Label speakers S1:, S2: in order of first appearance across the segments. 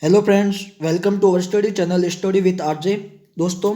S1: Hello friends, welcome to our study channel study with RJ. दोस्तों,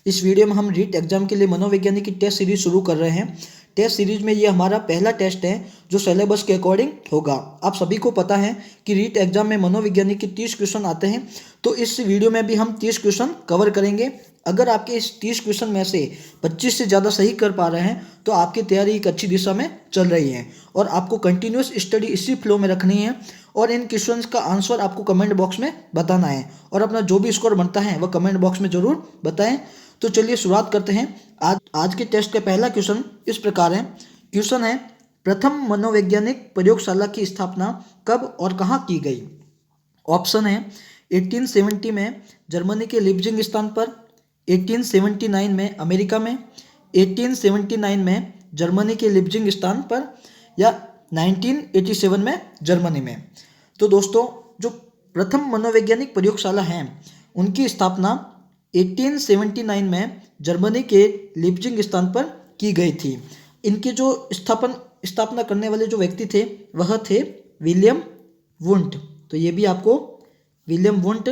S1: इस video में हम रीट एग्जाम के लिए मनोविज्ञान की टेस्ट सीरीज शुरू कर रहे हैं। टेस्ट सीरीज में ये हमारा पहला टेस्ट है जो सिलेबस के अकॉर्डिंग होगा। आप सभी को पता है कि रीट एग्जाम में मनोविज्ञान के 30 क्वेश्चन आते हैं, तो इस वीडियो में भी हम 30 क्वेश्चन कवर करेंगे। अगर आपके इस 30 क्वेश्चन में से 25 से ज़्यादा सही कर पा रहे हैं तो आपकी तैयारी एक अच्छी दिशा में चल रही है और आपको कंटिन्यूस स्टडी इसी फ्लो में रखनी है और इन क्वेश्चंस का आंसर आपको कमेंट बॉक्स में बताना है और अपना जो भी स्कोर बनता है वह कमेंट बॉक्स में ज़रूर बताएं। तो चलिए शुरुआत करते हैं। आज के टेस्ट का पहला क्वेश्चन इस प्रकार है। क्वेश्चन है, प्रथम मनोवैज्ञानिक प्रयोगशाला की स्थापना कब और कहाँ की गई? ऑप्शन है 1870 में जर्मनी के लिप्जिंग स्थान पर, 1879 में अमेरिका में, 1879 में जर्मनी के लिप्जिंग स्थान पर या 1987 में जर्मनी में। तो दोस्तों, जो प्रथम मनोवैज्ञानिक प्रयोगशाला है उनकी स्थापना 1879 में जर्मनी के लिप्जिंग स्थान पर की गई थी। इनके जो स्थापना करने वाले जो व्यक्ति थे वह थे विलियम वुंट। तो ये भी आपको विलियम वुंट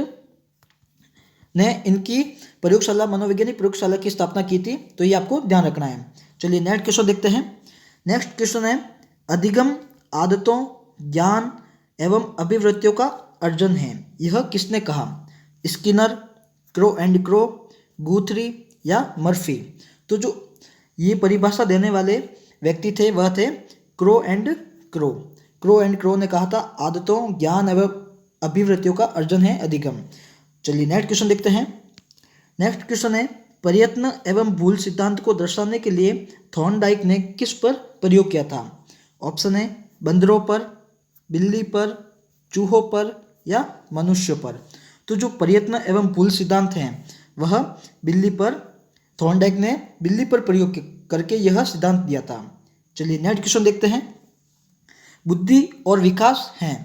S1: ने इनकी प्रयोगशाला मनोवैज्ञानिक प्रयोगशाला की स्थापना की थी, तो ये आपको ध्यान रखना है। चलिए नेक्स्ट क्वेश्चन देखते हैं। नेक्स्ट क्वेश्चन है, अधिगम आदतों, ज्ञान एवं अभिवृत्तियों का अर्जन है, यह किसने कहा? स्किनर, क्रो एंड क्रो, गुथरी या मर्फी? तो जो ये परिभाषा देने वाले व्यक्ति थे वह थे crow and crow. Crow and crow ने कहा था आदतों, ज्ञान एवं अभिवृत्तियों का अर्जन है अधिगम। चलिए नेक्स्ट क्वेश्चन देखते हैं। नेक्स्ट क्वेश्चन है, प्रयत्न एवं भूल सिद्धांत को दर्शाने के लिए थॉर्नडाइक ने किस पर प्रयोग किया था? ऑप्शन है बंदरों पर, बिल्ली पर, चूहों पर या मनुष्य पर? तो जो प्रयत्न एवं भूल सिद्धांत है वह बिल्ली पर, थॉर्नडाइक ने बिल्ली पर प्रयोग करके यह सिद्धांत दिया था। चलिए नेक्स्ट क्वेश्चन देखते हैं। बुद्धि और विकास हैं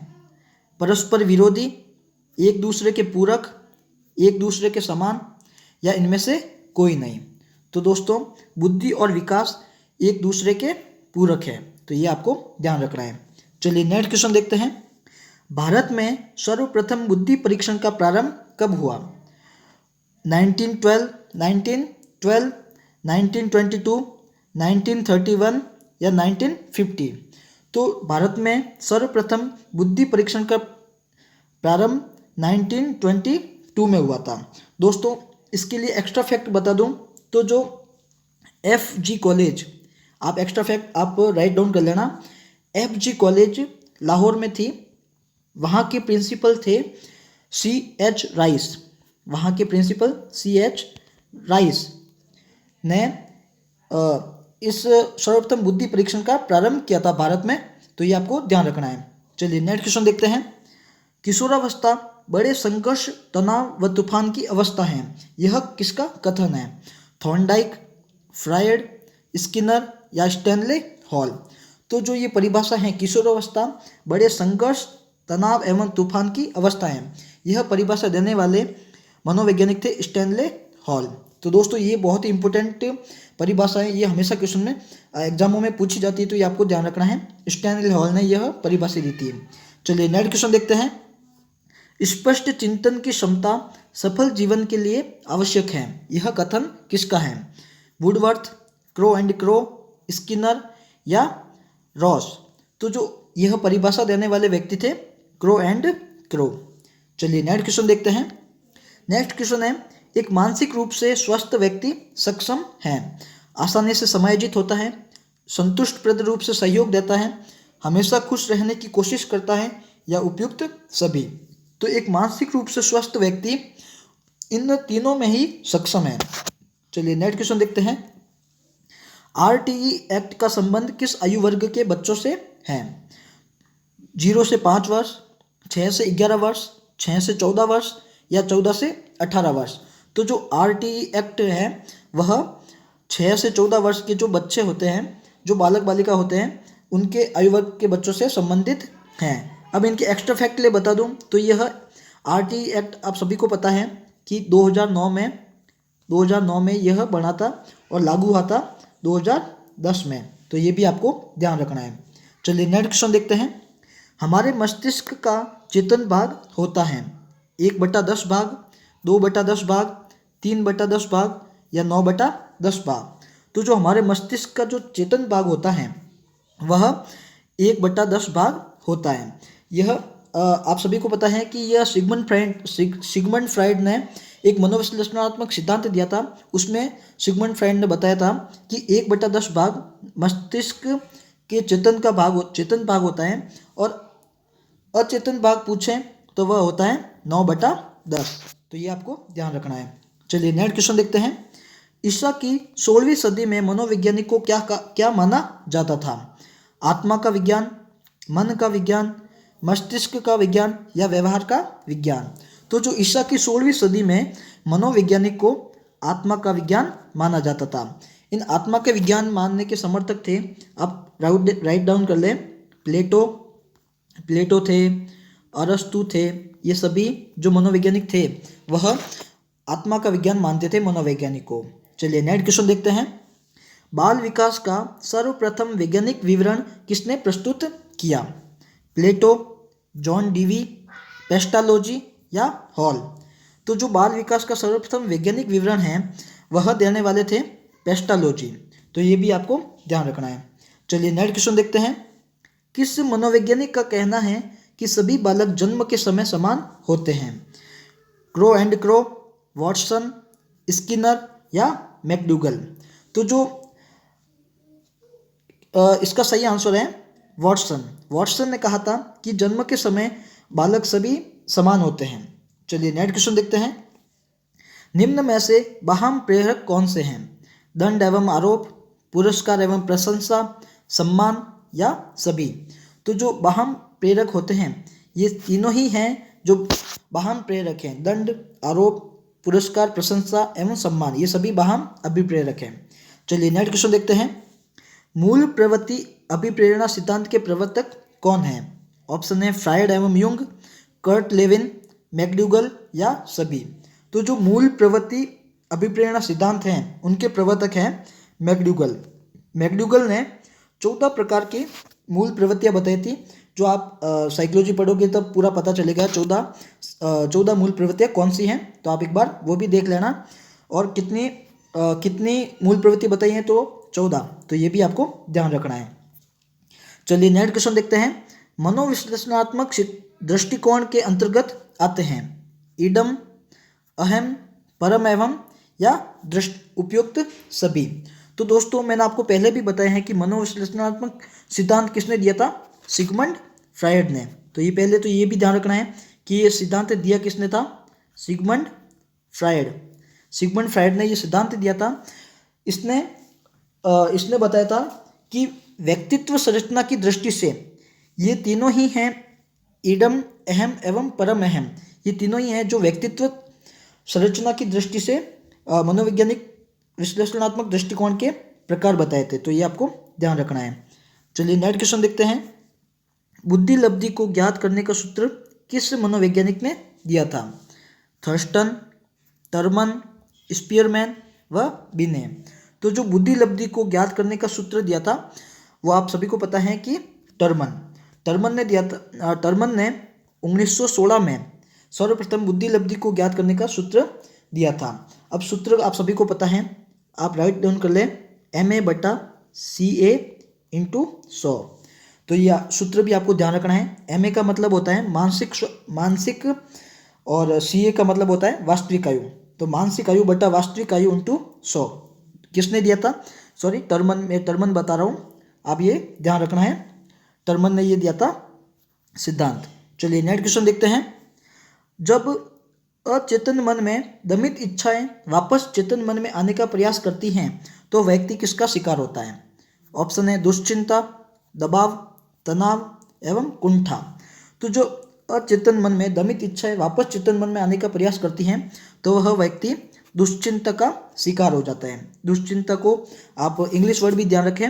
S1: परस्पर विरोधी, एक दूसरे के पूरक, एक दूसरे के समान या इनमें से कोई नहीं? तो दोस्तों, बुद्धि और विकास एक दूसरे के पूरक है, तो ये आपको ध्यान रखना है। चलिए नेक्स्ट क्वेश्चन देखते हैं। भारत में सर्वप्रथम बुद्धि परीक्षण का प्रारंभ कब हुआ? 1912, 1912, 1922, 1931 या 1950? तो भारत में सर्वप्रथम बुद्धि परीक्षण का प्रारंभ 1922 में हुआ था। दोस्तों, इसके लिए एक्स्ट्रा फैक्ट बता दूं तो जो FG कॉलेज, आप एक्स्ट्रा फैक्ट आप राइट डाउन कर लेना। FG कॉलेज लाहौर में थी, वहाँ के प्रिंसिपल थे CH राइस। वहाँ के प्रिंसिपल CH राइस ने इस सर्वप्रथम बुद्धि परीक्षण का प्रारंभ किया था भारत में, तो ये आपको ध्यान रखना है। चलिए नेक्स्ट क्वेश्चन देखते हैं। किशोरावस्था बड़े संघर्ष, तनाव व तूफान की अवस्था है, यह किसका कथन है? थॉर्नडाइक, फ्रायड, स्किनर या स्टैनले हॉल? तो जो ये परिभाषा है किशोरावस्था बड़े संघर्ष, तनाव एवं तूफान की अवस्था है, यह परिभाषा देने वाले मनोवैज्ञानिक थे स्टैनले हॉल। तो दोस्तों, ये बहुत ही इंपॉर्टेंट परिभाषा है, ये हमेशा क्वेश्चन में एग्जामों में पूछी जाती है, तो ये आपको ध्यान रखना है। स्टैनले हॉल ने यह परिभाषा दी थी। चलिए नेक्स्ट क्वेश्चन देखते हैं। स्पष्ट चिंतन की क्षमता सफल जीवन के लिए आवश्यक है, यह कथन किसका है? Woodworth, crow and crow, Skinner या रॉस? तो जो यह परिभाषा देने वाले व्यक्ति थे क्रो एंड क्रो। चलिए नेक्स्ट क्वेश्चन देखते हैं। नेक्स्ट क्वेश्चन है, एक मानसिक रूप से स्वस्थ व्यक्ति सक्षम है, आसानी से समायोजित होता है, संतुष्टप्रद रूप से सहयोग देता है, हमेशा खुश रहने की कोशिश करता है या उपयुक्त सभी? तो एक मानसिक रूप से स्वस्थ व्यक्ति इन तीनों में ही सक्षम है। चलिए नेक्स्ट क्वेश्चन देखते हैं। RTE एक्ट का संबंध किस आयु वर्ग के बच्चों से है? 0 से 5 वर्ष, 6 से 11 वर्ष, 6 से 14 वर्ष या 14 से 18 वर्ष? तो जो RTE एक्ट है वह 6 से 14 वर्ष के जो बच्चे होते हैं, जो बालक बालिका होते हैं, उनके आयु वर्ग के बच्चों से संबंधित हैं। अब इनके एक्स्ट्रा फैक्ट के लिए बता दूं तो यह RTE एक्ट आप सभी को पता है कि 2009 में यह बना था और लागू हुआ था 2010 में, तो ये भी आपको ध्यान रखना है। चलिए नेक्स्ट क्वेश्चन देखते हैं। हमारे मस्तिष्क का चेतन भाग होता है 1/10 भाग, 2/10 भाग, 3/10 भाग या 9/10 भाग। तो जो हमारे मस्तिष्क का जो चेतन भाग होता है वह 1/10 भाग होता है। यह आप सभी को पता है कि यह सिगमंड फ्राइड ने एक मनोविश्लेषणात्मक सिद्धांत दिया था। उसमें सिगमंड फ्राइड ने बताया था कि 1/10 भाग मस्तिष्क के चेतन भाग होता है और अचेतन भाग पूछें तो वह होता है 9/10। तो ये आपको ध्यान रखना है। चलिए नेक्स्ट क्वेश्चन देखते हैं। ईसा की 16वीं सदी में मनोवैज्ञानिक को क्या माना जाता था? आत्मा का विज्ञान, मन का विज्ञान, मस्तिष्क का विज्ञान या व्यवहार का विज्ञान। तो जो ईसा की 16वीं सदी में मनोवैज्ञानिक को आत्मा का विज्ञान माना जाता था। इन आत्मा के विज्ञान मानने के समर्थक थे, आप राइट डाउन कर लें, प्लेटो थे, अरस्तु थे। ये सभी जो मनोवैज्ञानिक थे वह आत्मा का विज्ञान मानते थे मनोवैज्ञानिक को। चलिए नेक्स्ट क्वेश्चन देखते हैं। बाल विकास का सर्वप्रथम वैज्ञानिक विवरण किसने प्रस्तुत किया? प्लेटो, जॉन डीवी, पेस्टालोजी या हॉल। तो जो बाल विकास का सर्वप्रथम वैज्ञानिक विवरण है वह देने वाले थे पेस्टालोजी। तो ये भी आपको ध्यान रखना है। चलिए नेक्स्ट क्वेश्चन देखते हैं। किस मनोवैज्ञानिक का कहना है कि सभी बालक जन्म के समय समान होते हैं? Crow and crow, Watson, Skinner या मैकडूगल। तो जो इसका सही आंसर है वॉटसन ने कहा था कि जन्म के समय बालक सभी समान होते हैं। चलिए नेक्स्ट क्वेश्चन देखते हैं। निम्न में से बाह्य प्रेरक कौन से हैं? दंड एवं आरोप, पुरस्कार एवं प्रशंसा, सम्मान या सभी। तो जो बाह्य प्रेरक होते हैं ये तीनों ही हैं जो बाह्य प्रेरक हैं। दंड, आरोप, पुरस्कार, प्रशंसा एवं सम्मान, ये सभी बाह्य अभिप्रेरक हैं। चलिए नेक्स्ट क्वेश्चन देखते हैं। मूल प्रवृत्ति अभिप्रेरणा सिद्धांत के प्रवर्तक कौन हैं? ऑप्शन है फ्रायड एवं युंग, कर्ट लेविन, मैकडूगल या सभी। तो जो मूल प्रवृत्ति अभिप्रेरणा सिद्धांत हैं उनके प्रवर्तक हैं मैकडूगल ने 14 प्रकार की मूल प्रवृत्तियां बताई थी। जो आप साइकोलॉजी पढ़ोगे तब पूरा पता चलेगा 14 मूल प्रवृत्तियां कौन सी हैं। तो आप एक बार वो भी देख लेना। और कितनी मूल प्रवृत्ति बताई हैं? तो 14। तो ये भी आपको ध्यान रखना है। चलिए नेक्स्ट क्वेश्चन देखते हैं। मनोविश्लेषणात्मक दृष्टिकोण के अंतर्गत आते हैं इदम, अहम, परम एवं या उपयुक्त सभी। तो दोस्तों मैंने आपको पहले भी बताया है कि मनोविश्लेषणात्मक सिद्धांत किसने दिया था? सिगमंड फ्रायड ने। तो ये पहले तो ये भी ध्यान रखना है कि ये सिद्धांत दिया किसने था? सिगमंड फ्रायड ने ये सिद्धांत दिया था। इसने बताया था कि व्यक्तित्व संरचना की दृष्टि से ये तीनों ही हैं, इदम, अहम एवं परम अहम। ये तीनों ही हैं जो व्यक्तित्व संरचना की दृष्टि से मनोवैज्ञानिक विश्लेषणात्मक दृष्टिकोण के प्रकार बताए थे। तो ये आपको ध्यान रखना है। चलिए नेक्स्ट क्वेश्चन देखते हैं। बुद्धि लब्धि को ज्ञात करने का सूत्र किस मनोवैज्ञानिक ने दिया था? थर्स्टन, टर्मन, स्पीयरमैन व बिने। तो जो बुद्धि लब्धि को ज्ञात करने का सूत्र दिया था वो आप सभी को पता है कि टर्मन ने दिया था। टर्मन ने 1916 में सर्वप्रथम बुद्धि लब्धि को ज्ञात करने का सूत्र दिया था। अब सूत्र आप सभी को पता है, आप राइट डाउन कर ले, MA/CA × 100। तो यह सूत्र भी आपको ध्यान रखना है। MA का मतलब होता है मानसिक और CA का मतलब होता है वास्तविक आयु। तो मानसिक आयु बटा वास्तविक आयु × 100 किसने दिया था? सॉरी, टर्मन बता रहा हूँ, आप ये ध्यान रखना है। टर्मन ने ये दिया था सिद्धांत। चलिए नेक्स्ट क्वेश्चन देखते हैं। जब अचेतन मन में दमित इच्छाएं वापस चेतन मन में आने का प्रयास करती हैं तो व्यक्ति किसका शिकार होता है? ऑप्शन है दुश्चिंता, दबाव, तनाव एवं कुंठा। तो जो अचेतन मन में दमित इच्छाएं वापस चेतन मन में आने का प्रयास करती हैं तो वह व्यक्ति दुश्चिंता का शिकार हो जाता है। दुश्चिंता को आप इंग्लिश वर्ड भी ध्यान रखें,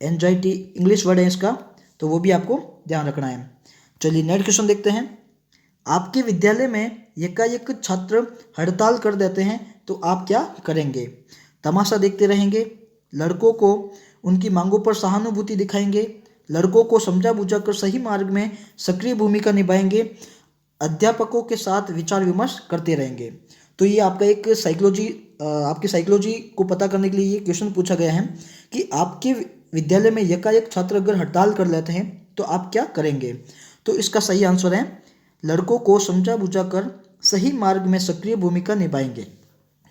S1: एंजाइटी इंग्लिश वर्ड है इसका, तो वो भी आपको ध्यान रखना है। चलिए नेक्स्ट क्वेश्चन देखते हैं। आपके विद्यालय में एकाएक छात्र हड़ताल कर देते हैं तो आप क्या करेंगे? तमाशा देखते रहेंगे, लड़कों को उनकी मांगों पर सहानुभूति दिखाएंगे, लड़कों को समझा बुझा कर सही मार्ग में सक्रिय भूमिका निभाएंगे, अध्यापकों के साथ विचार विमर्श करते रहेंगे। तो ये आपका एक साइकोलॉजी, आपकी साइकोलॉजी को पता करने के लिए ये क्वेश्चन पूछा गया है कि आपके विद्यालय में एकाएक छात्र अगर हड़ताल कर लेते हैं तो आप क्या करेंगे। तो इसका सही आंसर है लड़कों को समझा बुझा कर सही मार्ग में सक्रिय भूमिका निभाएंगे।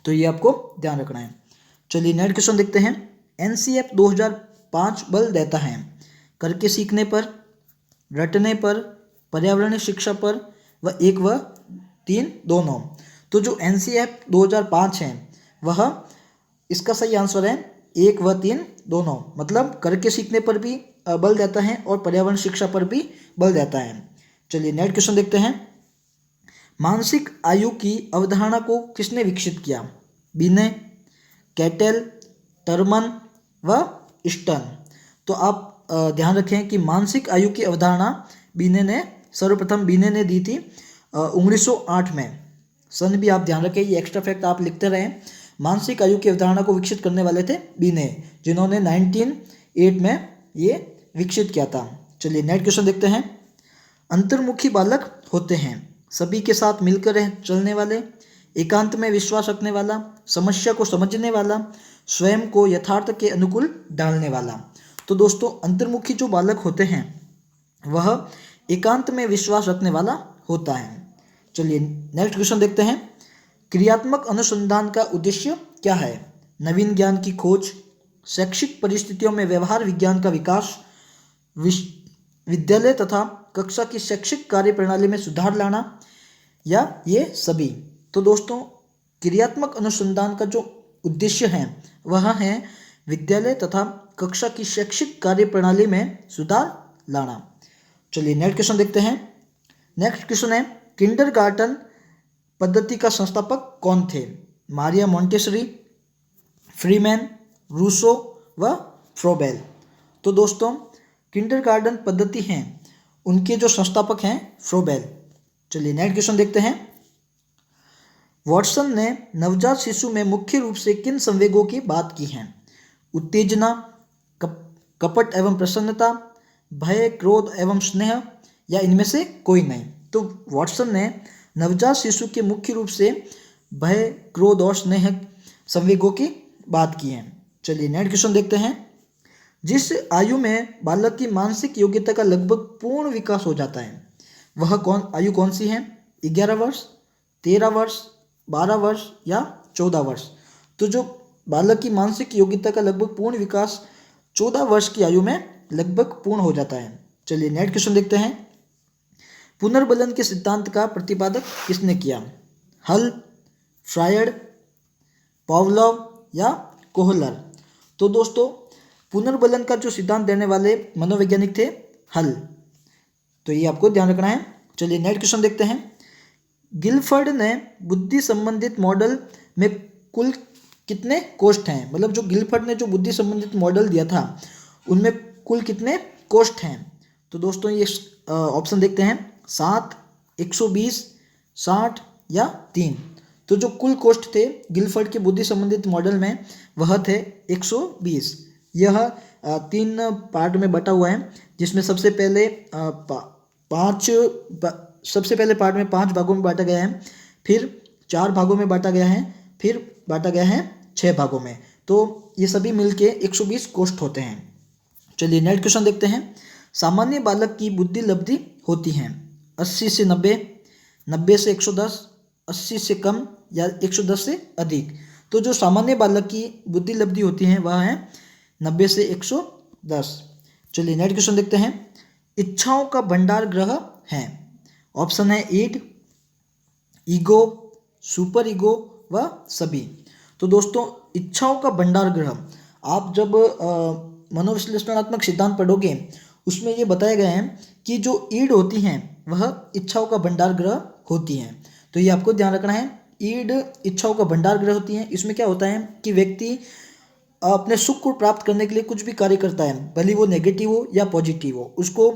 S1: तो ये आपको ध्यान रखना है। चलिए नेक्स्ट क्वेश्चन देखते हैं। एनसीएफ 2005 बल देता है करके सीखने पर, रटने पर, पर्यावरणीय शिक्षा पर व 1 व 3 दोनों। तो जो एनसीएफ 2005 है वह इसका सही आंसर है 1 व 3 दोनों, मतलब करके सीखने पर भी बल देता है और पर्यावरण शिक्षा पर भी बल देता है। चलिए नेक्स्ट क्वेश्चन देखते हैं। मानसिक आयु की अवधारणा को किसने विकसित किया। बिने, कैटेल, टर्मन व स्टर्न। तो आप ध्यान रखें कि मानसिक आयु की अवधारणा सर्वप्रथम बिने ने दी थी 1908 में। सन भी आप ध्यान रखें, ये एक्स्ट्रा फैक्ट आप लिखते रहें। मानसिक आयु की अवधारणा को विकसित करने वाले थे बिने, जिन्होंने 1908 में ये विकसित किया था। चलिए नेक्स्ट क्वेश्चन देखते हैं। अंतर्मुखी बालक होते हैं सभी के साथ मिलकर चलने वाले, एकांत में विश्वास रखने वाला, समस्या को समझने वाला, स्वयं को यथार्थ के अनुकूल डालने वाला। तो दोस्तों अंतर्मुखी जो बालक होते हैं वह एकांत में विश्वास रखने वाला होता है। चलिए नेक्स्ट क्वेश्चन देखते हैं। क्रियात्मक अनुसंधान का उद्देश्य क्या है। नवीन ज्ञान की खोज, शैक्षिक परिस्थितियों में व्यवहार विज्ञान का विकास, विद्यालय तथा कक्षा की शैक्षिक कार्य प्रणाली में सुधार लाना, या ये सभी। तो दोस्तों क्रियात्मक अनुसंधान का जो उद्देश्य है वह है विद्यालय तथा कक्षा की शैक्षिक कार्य प्रणाली में सुधार लाना। चलिए नेक्स्ट क्वेश्चन देखते हैं। नेक्स्ट क्वेश्चन है किंडरगार्टन पद्धति का संस्थापक कौन थे। मारिया मोंटेसरी, फ्रीमैन, रूसो व फ्रोबेल। तो दोस्तों किंडरगार्टन पद्धति हैं उनके जो संस्थापक हैं फ्रोबेल। चलिए नेक्स्ट क्वेश्चन देखते हैं। वॉटसन ने नवजात शिशु में मुख्य रूप से किन संवेगों की बात की है। उत्तेजना, कपट एवं प्रसन्नता, भय, क्रोध एवं स्नेह, या इनमें से कोई नहीं। तो वॉटसन ने नवजात शिशु के मुख्य रूप से भय, क्रोध और स्नेह संवेगों की बात की है। चलिए नेक्स्ट क्वेश्चन देखते हैं। जिस आयु में बालक की मानसिक योग्यता का लगभग पूर्ण विकास हो जाता है वह आयु कौन सी है। 11 वर्ष, 13 वर्ष, 12 वर्ष या 14 वर्ष। तो जो बालक की मानसिक योग्यता का लगभग पूर्ण विकास 14 वर्ष की आयु में लगभग पूर्ण हो जाता है। चलिए नेक्स्ट क्वेश्चन देखते हैं। पुनर्बलन के सिद्धांत का प्रतिपादक किसने किया। हल, फ्रायड, पावलोव या कोहलर। तो दोस्तों पुनर्बलन का जो सिद्धांत देने वाले मनोवैज्ञानिक थे हल। तो ये आपको ध्यान रखना है। चलिए नेक्स्ट क्वेश्चन देखते हैं। गिलफर्ड ने बुद्धि संबंधित मॉडल में कुल कितने कोष्ठ हैं। मतलब जो गिलफर्ड ने जो बुद्धि संबंधित मॉडल दिया था उनमें कुल कितने कोष्ठ हैं। तो दोस्तों ये ऑप्शन देखते हैं 7, 120, 60 या 3। तो जो कुल कोष्ठ थे गिलफर्ड के बुद्धि संबंधित मॉडल में वह थे 120। यह 3 पार्ट में बटा हुआ है, जिसमें सबसे पहले पार्ट में 5 भागों में बांटा गया है, फिर 4 भागों में बांटा गया है, फिर बांटा गया है 6 भागों में। तो ये सभी मिलके 120 कोष्ठ होते हैं। चलिए नेक्स्ट क्वेश्चन देखते हैं। सामान्य बालक की बुद्धि लब्धि होती है 80 से 90, 90 से 110, 80 से कम या 110 से अधिक। तो जो सामान्य बालक की बुद्धि लब्धि होती है वह है 90 से 110। चलिए नेक्स्ट क्वेश्चन देखते हैं। इच्छाओं का भंडार ग्रह है। ऑप्शन है ईड, ईगो, सुपर ईगो व सभी। तो दोस्तों इच्छाओं का भंडार ग्रह, आप जब मनोविश्लेषणात्मक सिद्धांत पढ़ोगे उसमें ये बताया गया है कि जो ईड होती हैं वह इच्छाओं का भंडार ग्रह होती हैं। तो ये आपको ध्यान रखना है। ईड इच्छाओं का भंडार ग्रह होती हैं। इसमें क्या होता है कि व्यक्ति अपने सुख को प्राप्त करने के लिए कुछ भी कार्य करता है, भले वो नेगेटिव हो या पॉजिटिव हो, उसको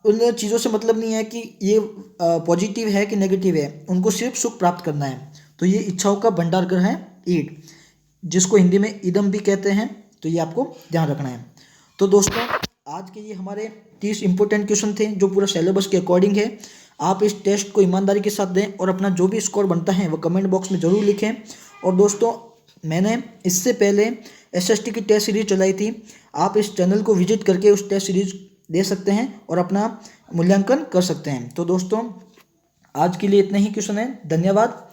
S1: उन चीज़ों से मतलब नहीं है कि ये पॉजिटिव है कि नेगेटिव है, उनको सिर्फ सुख प्राप्त करना है। तो ये इच्छाओं का भंडार ग्रह है ईड, जिसको हिंदी में इदम भी कहते हैं। तो ये आपको ध्यान रखना है। तो दोस्तों आज के ये हमारे 30 इंपॉर्टेंट क्वेश्चन थे जो पूरा सिलेबस के अकॉर्डिंग है। आप इस टेस्ट को ईमानदारी के साथ दें और अपना जो भी स्कोर बनता है वो कमेंट बॉक्स में ज़रूर लिखें। और दोस्तों, मैंने इससे पहले एसएसटी की टेस्ट सीरीज चलाई थी, आप इस चैनल को विजिट करके उस टेस्ट सीरीज दे सकते हैं और अपना मूल्यांकन कर सकते हैं। तो दोस्तों, आज के लिए इतने ही क्वेश्चन हैं। धन्यवाद।